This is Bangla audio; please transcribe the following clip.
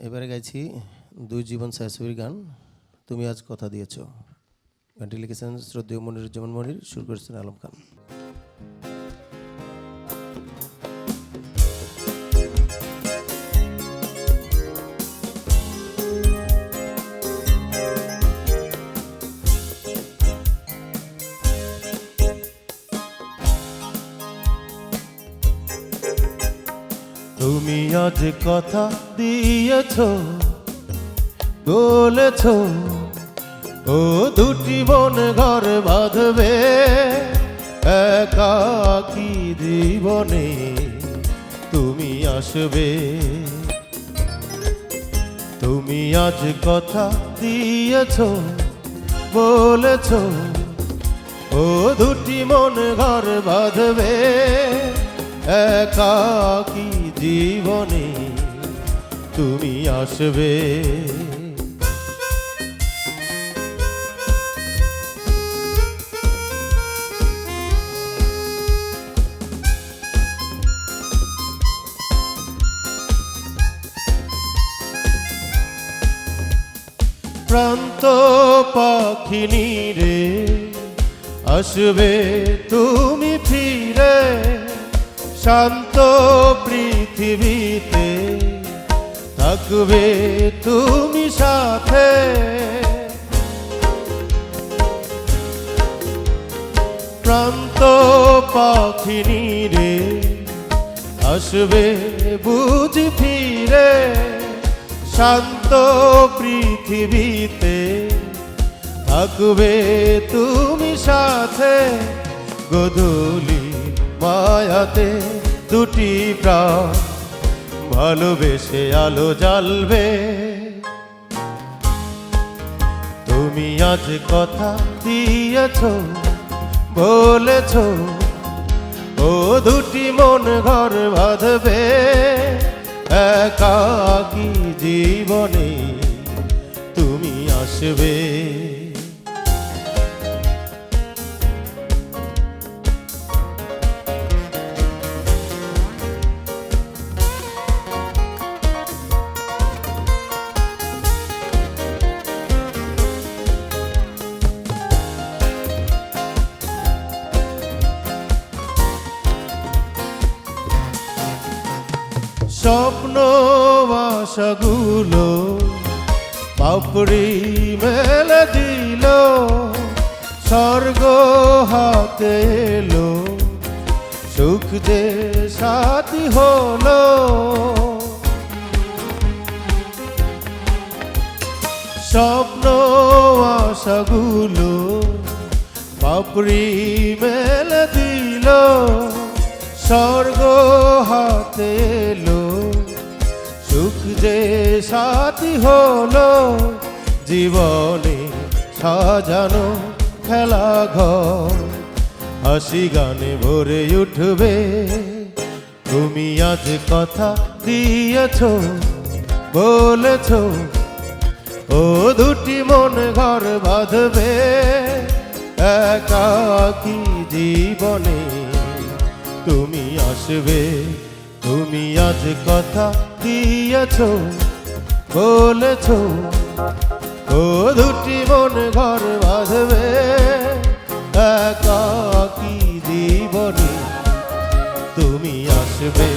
এবারে গাইছি দুই জীবন ছায়াছবির গান তুমি আজ কথা দিয়েছ। গানটি লিখেছেন শ্রদ্ধেয় মনিরুজ্জামান মনির, সুর করেছেন আলম খান। তুমি আজ কথা দিয়েছ, বলেছ ও দুটি মন ঘর বাঁধবে একাকী জীবনে তুমি আসবে। তুমি আজ কথা দিয়েছ, বলেছ ও দুটি মন ঘর বাঁধবে একাকী জীবনে তুমি আসবে। প্রান্ত পাখিনী রে আসবে তুমি ফিরে, শান্ত পৃথিবীতে থাকবে তুমি সাথে। প্রান্ত পাখিনী রে আসবে বুঝি ফিরে, শান্ত পৃথিবীতে থাকবে তুমি সাথে। গোধূলি মায়াতে দুটি প্রাণ ভালোবেসে আলো জ্বালবে। তুমি আজ কথা দিয়েছ, বলেছ ও দুটি মন ঘর বাঁধবে একাকী জীবনে তুমি আসবে। স্বপ্ন আশাগুলো পাপড়ি মেলে দিল, স্বর্গ হাতে এলো, সুখ যে সাথী হলো। স্বপ্ন আশাগুলো পাপড়ি মেলে দিল, স্বর্গ হাতে এলো, সুখ যে সাথী হলো। জীবনে সাজানো খেলা ঘর হাসি গানে ভরে উঠবে। তুমি আজ কথা দিয়েছ, বলেছ ও দুটি মন ঘর বাঁধবে একাকী জীবনে তুমি আসবে। তুমি আজ কথা দিয়েছ, বলেছ ও দুটি মন ঘর বাঁধবে একাকী জীবনে তুমি আসবে।